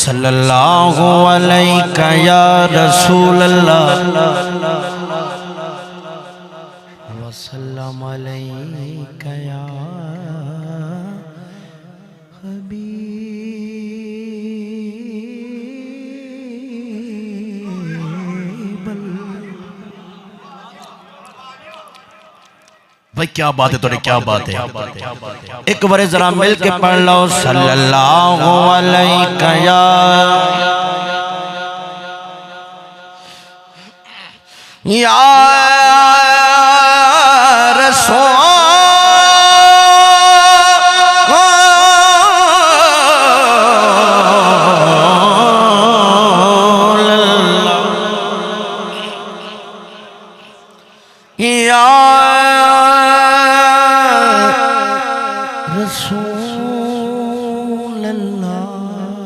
सल्लल्लाहु अलैका या रसूल अल्लाह वसल्लम अलैका या भाई क्या बात है थोड़ी, क्या बात है। एक बार जरा मिल के पढ़ लो सल्लल्लाहु अलैका या